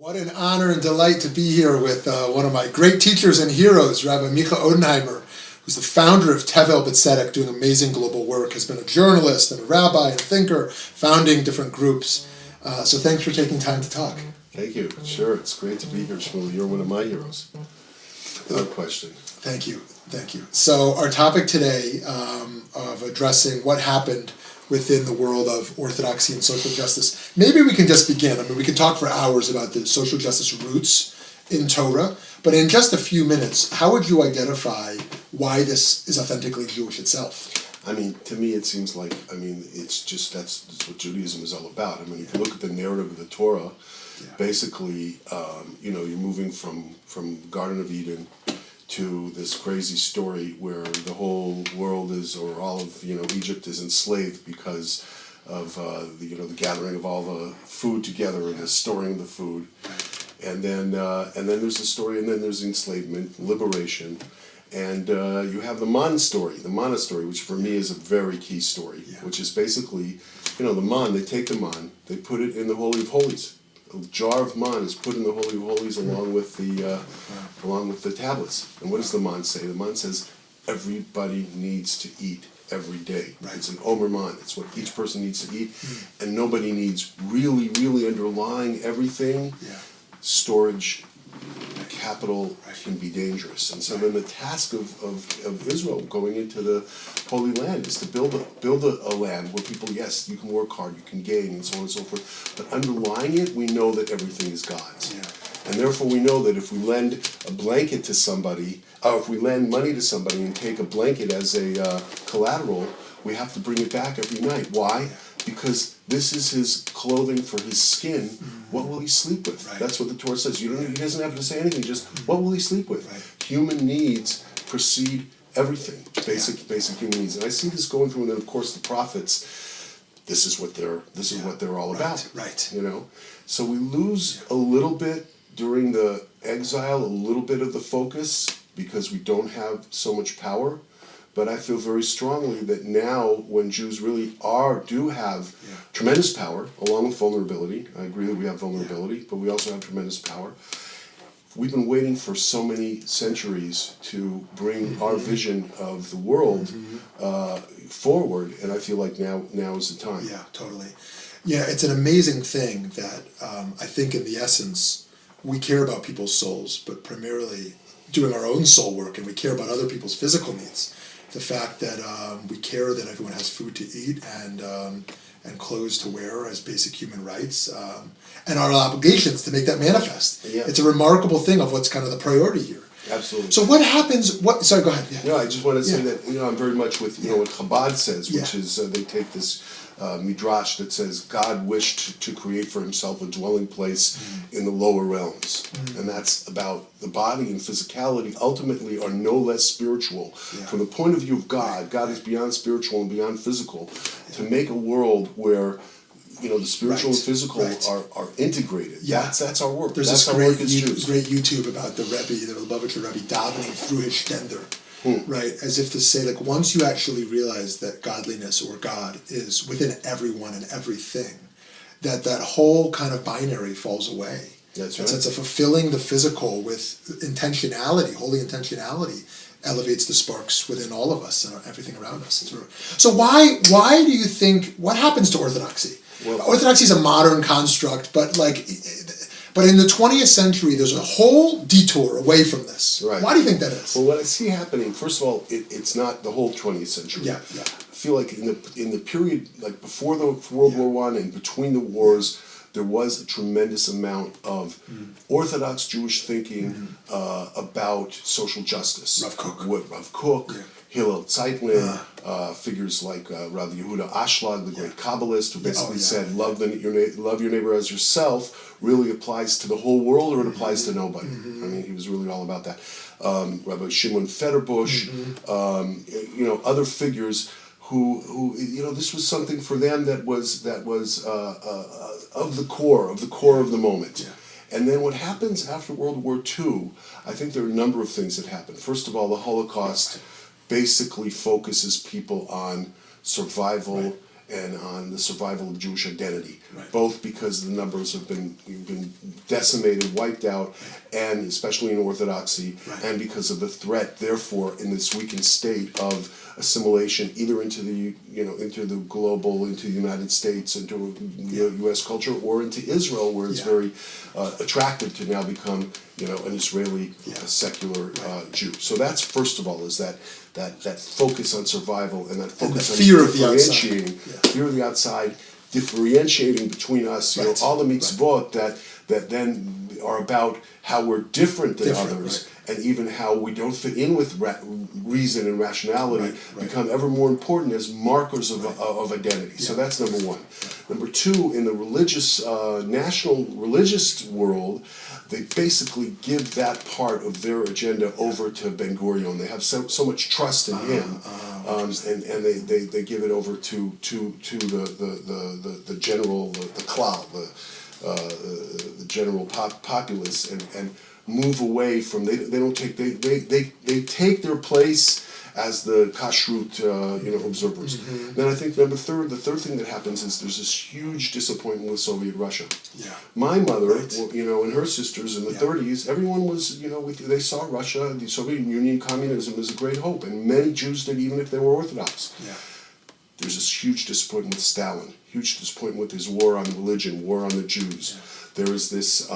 What an honor and delight to be here with one of my great teachers and heroes, Rabbi Micha Odenheimer, who's the founder of Tevel B'Tzedek, doing amazing global work, has been a journalist and a rabbi and thinker, founding different groups. So thanks for taking time to talk. Thank you. Sure, it's great to be here, Shmuly. You're one of my heroes. No question. Thank you. Thank you. So our topic today of addressing what happened within the world of Orthodoxy and social justice. Maybe we can just begin. I mean, we can talk for hours about the social justice roots in Torah, but in just a few minutes, how would you identify why this is authentically Jewish itself? I mean, to me, it seems like, it's just, that's what Judaism is all about. I mean, if you look at the narrative of the Torah, basically, you're moving from Garden of Eden to this crazy story where the whole world is, or all of Egypt is enslaved because of the gathering of all the food together and the storing of the food, and then there's the story, and then there's enslavement, liberation, and you have the manna story, which for me is a very key story, which is basically the man. They take the man, they put it in the Holy of Holies. A jar of man is put in the Holy of Holies along with the tablets. And what does the man say? The man says everybody needs to eat every day. Right. It's an omer man. It's what each person needs to eat, and nobody needs really underlying everything. Storage, capital can be dangerous, and so then the task of Israel going into the Holy Land is to build a land where people, yes, you can work hard, you can gain, and so on and so forth, but underlying it, we know that everything is God's. And therefore we know that if we lend a blanket to somebody, or if we lend money to somebody and take a blanket as a collateral, we have to bring it back every night. Why? Because this is his clothing for his skin. What will he sleep with? That's what the Torah says. He doesn't have to say anything, just what will he sleep with? Human needs precede everything, basic human needs. And I see this going through, and then of course the prophets, this is what they're all about. So we lose a little bit during the exile, a little bit of the focus, because we don't have so much power. But I feel very strongly that now, when Jews really do have tremendous power, along with vulnerability, I agree that we have vulnerability, but we also have tremendous power. We've been waiting for so many centuries to bring our vision of the world forward, and I feel like now is the time. Yeah, totally. Yeah, it's an amazing thing that I think in the essence, we care about people's souls, but primarily doing our own soul work, and we care about other people's physical needs. The fact that we care that everyone has food to eat and clothes to wear as basic human rights, and our obligations to make that manifest. It's a remarkable thing of what's kind of the priority here. Absolutely. So what happens? Sorry, go ahead. No, I just want to say that I'm very much with what Chabad says, which is they take this midrash that says God wished to create for himself a dwelling place in the lower realms, and that's about the body and physicality ultimately are no less spiritual. From the point of view of God, God is beyond spiritual and beyond physical. To make a world where the spiritual and physical are integrated. That's our work. There's that's this our work as Jews. Great YouTube about the Rebbe, the Lubavitcher Rebbe, davening through his shtender. Right, as if to say, like, once you actually realize that godliness or God is within everyone and everything, that whole kind of binary falls away. That's right. Sense of fulfilling the physical with intentionality, holy intentionality, elevates the sparks within all of us and everything around us. So why do you think, what happens to Orthodoxy? Well, Orthodoxy is a modern construct, but but in the 20th century, there's a whole detour away from this. Right. Why do you think that is? Well, what I see happening, first of all, it's not the whole 20th century. I feel like in the period, like before the World War I and between the wars, there was a tremendous amount of Orthodox Jewish thinking about social justice. Rav Kook, Hillel Zeitlin, figures like Rav Yehuda Ashlag, the great Kabbalist, who basically said, love your neighbor as yourself, really applies to the whole world, or it applies to nobody. I mean, he was really all about that. Rabbi Shimon Federbush, other figures who this was something for them that was of the core of the moment. And then what happens after World War II, I think there are a number of things that happen. First of all, the Holocaust basically focuses people on survival and on the survival of Jewish identity, Right. both because the numbers have been decimated, wiped out, and especially in Orthodoxy, Right. and because of the threat, therefore, in this weakened state of assimilation, either into the global, into the United States, into U.S. culture, or into Israel, where it's very attractive to now become an Israeli secular Jew. So that's first of all is that focus on survival and that focus on fear of the differentiating, outside. fear of the outside, differentiating between us. Right. All the mitzvot that then are about how we're different than others, and even how we don't fit in with reason and rationality become ever more important as markers of identity. So that's number one. Number two, in the religious, national religious world, they basically give that part of their agenda over to Ben Gurion. They have so much trust in him, and they give it over to the general, the klal, the general populace, and move away from they take their place as the kashrut observers. Then I think the third thing that happens is there's this huge disappointment with Soviet Russia. My mother, and her sisters in the 30s, everyone was they saw Russia, the Soviet Union, communism as a great hope, and many Jews did, even if they were Orthodox. There's this huge disappointment with Stalin, huge disappointment with his war on religion, war on the Jews. There is this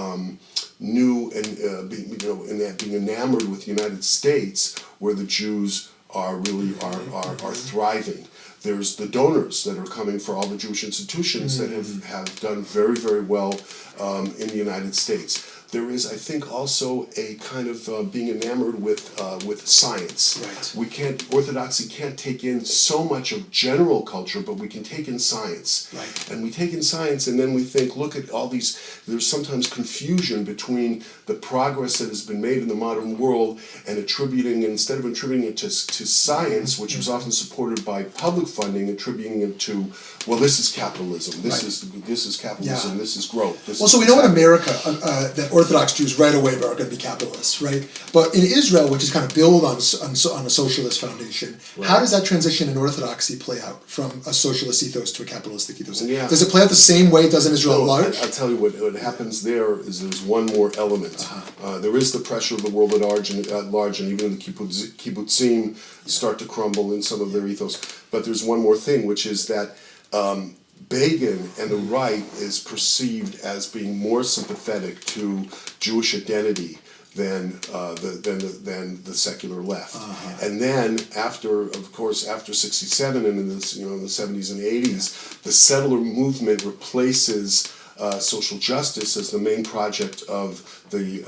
new and being enamored with the United States, where the Jews are thriving. There's the donors that are coming for all the Jewish institutions that have done very, very well in the United States. There is, I think, also a kind of being enamored with science. Orthodoxy can't take in so much of general culture, but we can take in science. And we take in science, and then we think, look at all these. There's sometimes confusion between the progress that has been made in the modern world and instead of attributing it to science, which was often supported by public funding, attributing it to, well, this is capitalism. This is capitalism. This is growth. So we know in America that Orthodox Jews right away are going to be capitalists, right? But in Israel, which is kind of built on a socialist foundation, how does that transition in Orthodoxy play out from a socialist ethos to a capitalistic ethos? Does it play out the same way it does in Israel at large? I'll tell you what happens there is there's one more element. There is the pressure of the world at large, and even the kibbutzim start to crumble in some of their ethos. But there's one more thing, which is that Begin and the right is perceived as being more sympathetic to Jewish identity than the secular left. And then after 67 and in the 70s and 80s, the settler movement replaces social justice as the main project of the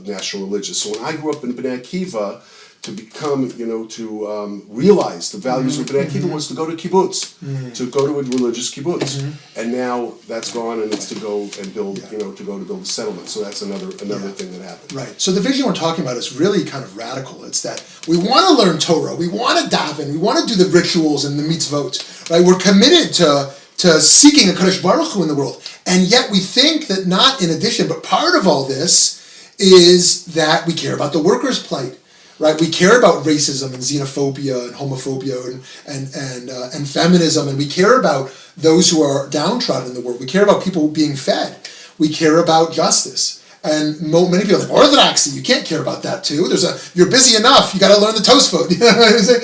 national religion. So when I grew up in Bnei Akiva, to become, to realize the values of Bnei Akiva was to go to kibbutz, to go to a religious kibbutz. And now that's gone, and it's to go and build, to build a settlement. So that's another thing that happened. Right. So the vision we're talking about is really kind of radical. It's that we want to learn Torah, we want to daven, we want to do the rituals and the mitzvot, right? We're committed to seeking a Kadosh Baruch Hu in the world. And yet we think that not in addition, but part of all this is that we care about the workers' plight. Right, we care about racism and xenophobia and homophobia and feminism, and we care about those who are downtrodden in the world. We care about people being fed. We care about justice. And many people think, Orthodoxy, you can't care about that too. You're busy enough. You got to learn the Tosfot. You know what I'm saying?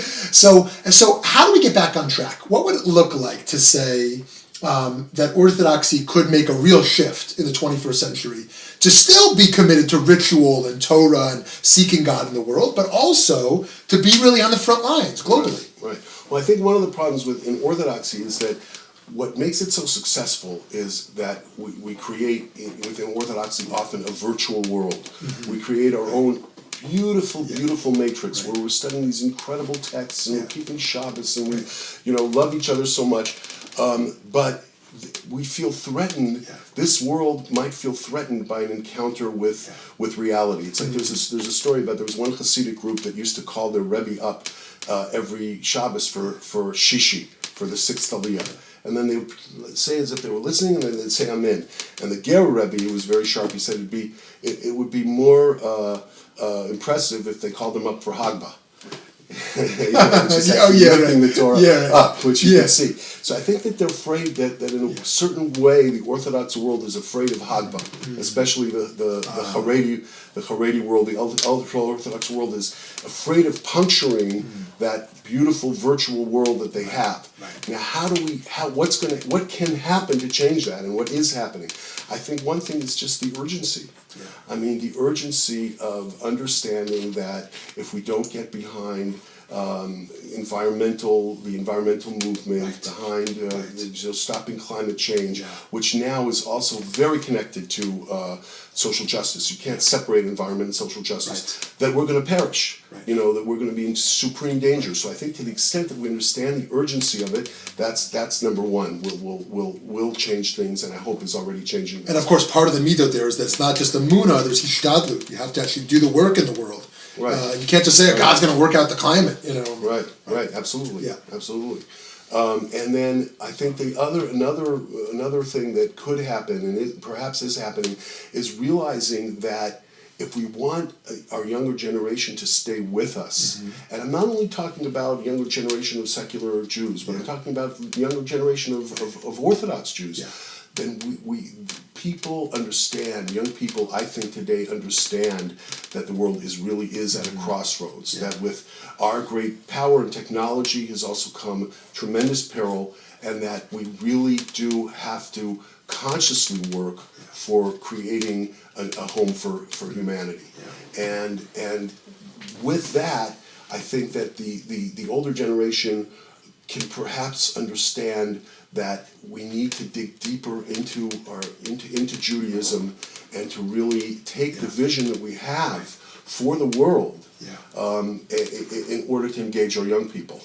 So how do we get back on track? What would it look like to say that Orthodoxy could make a real shift in the 21st century to still be committed to ritual and Torah and seeking God in the world, but also to be really on the front lines globally? Right. Well, I think one of the problems in Orthodoxy is that what makes it so successful is that we create within Orthodoxy often a virtual world. We create our own beautiful matrix where we're studying these incredible texts and we're keeping Shabbos and we love each other so much. But we feel threatened. This world might feel threatened by an encounter with reality. It's like there's a story about there was one Hasidic group that used to call their Rebbe up every Shabbos for Shishi, for the sixth Aliyah. And then they would say as if they were listening, and then they'd say Amen. And the Ger Rebbe, who was very sharp, he said it would be more impressive if they called them up for Hagbah. It's just actually lifting the Torah up, which you can see. So I think that they're afraid that in a certain way the Orthodox world is afraid of Hagbah, especially the Haredi world, the ultra-Orthodox world is afraid of puncturing that beautiful virtual world that they have. Right. Now, what can happen to change that, and what is happening? I think one thing is just the urgency. Yeah. I mean, the urgency of understanding that if we don't get behind the environmental movement, behind stopping climate change, which now is also very connected to social justice. You can't separate environment and social justice. That we're going to perish. That we're going to be in supreme danger. So I think to the extent that we understand the urgency of it, that's number one. Will change things, and I hope is already changing. And of course, part of the midot there is that it's not just the muna. There's hishtadlut. You have to actually do the work in the world. Right. You can't just say God's going to work out the climate. Right. Absolutely. Yeah. Absolutely. And then I think another thing that could happen, and it perhaps is happening, is realizing that if we want our younger generation to stay with us, and I'm not only talking about younger generation of secular Jews, but I'm talking about the younger generation of Orthodox Jews, then people understand, young people I think today understand that the world really is at a crossroads, that with our great power and technology has also come tremendous peril, and that we really do have to consciously work for creating a home for humanity. And with that, I think that the older generation can perhaps understand that we need to dig deeper into Judaism and to really take the vision that we have for the world in order to engage our young people.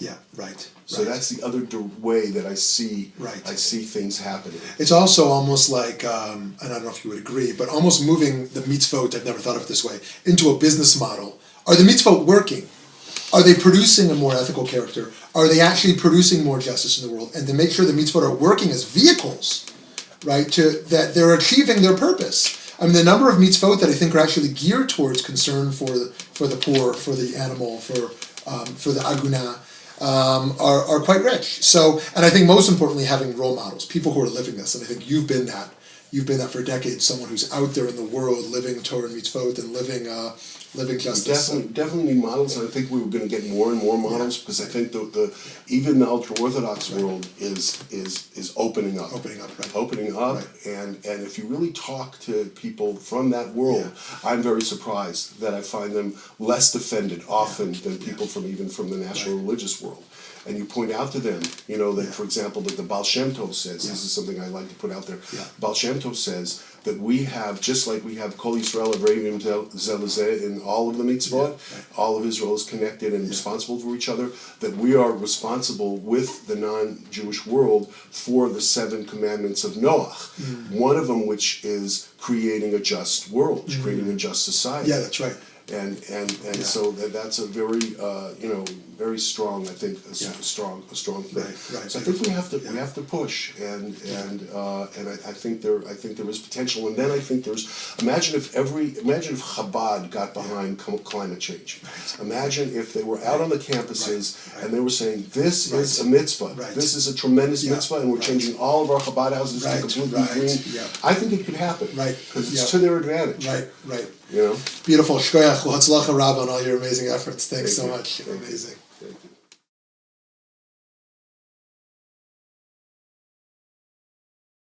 So that's the other way that I see things happening. It's also almost like, and I don't know if you would agree, but almost moving the mitzvot, I've never thought of it this way, into a business model. Are the mitzvot working? Are they producing a more ethical character? Are they actually producing more justice in the world? And to make sure the mitzvot are working as vehicles, right, that they're achieving their purpose. I mean, the number of mitzvot that I think are actually geared towards concern for the poor, for the animal, for the aguna, are quite rich. So, and I think most importantly, having role models, people who are living this. And I think you've been that. You've been that for decades. Someone who's out there in the world, living Torah and mitzvot and living justice. Definitely need models, and I think we were going to get more and more models because I think even the ultra-Orthodox world is opening up. And if you really talk to people from that world, I'm very surprised that I find them less defended often than people from the national religious world. And you point out to them, that, for example, that the Baal Shem Tov says, this is something I like to put out there, Baal Shem Tov says that we have, just like we have Kol Yisrael Avrevim Zelazeh in all of the mitzvot, all of Israel is connected and responsible for each other, that we are responsible with the non-Jewish world for the 7 commandments of Noach. One of them which is creating a just world, creating a just society. Yeah, that's right. And so that's a very very strong, I think, a strong thing. Right. So I think we have to push, and I think there is potential. And then I think imagine if Chabad got behind climate change. Imagine if they were out on the campuses and they were saying, this is a mitzvah, this is a tremendous mitzvah, and we're changing all of our Chabad houses to completely green. I think it could happen because it's to their advantage. Right. You know? Beautiful. Shkoyach, Hatzlacha Rav, on all your amazing efforts. Thanks so much. Amazing.